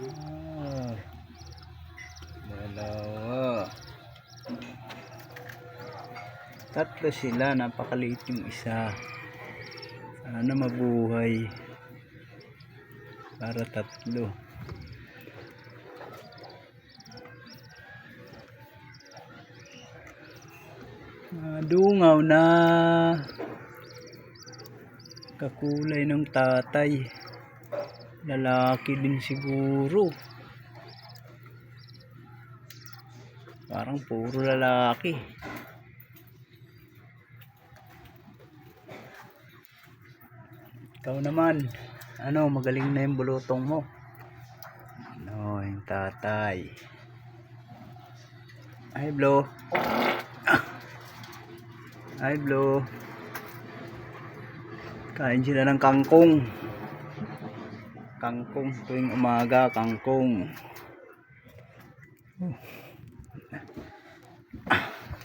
Ah, dalawa. Tatlo sila, napakaliit yung isa. Sana mabuhay para tatlo. Dungaw na, kakulay ng tatay, lalaki din siguro, parang puro lalaki. Ikaw naman, ano, magaling na yung bulutong mo. Ano, yung tatay. Hi Blo. Hi Blo. Kain sila ng kangkong. Kangkong tuwing umaga, kangkong.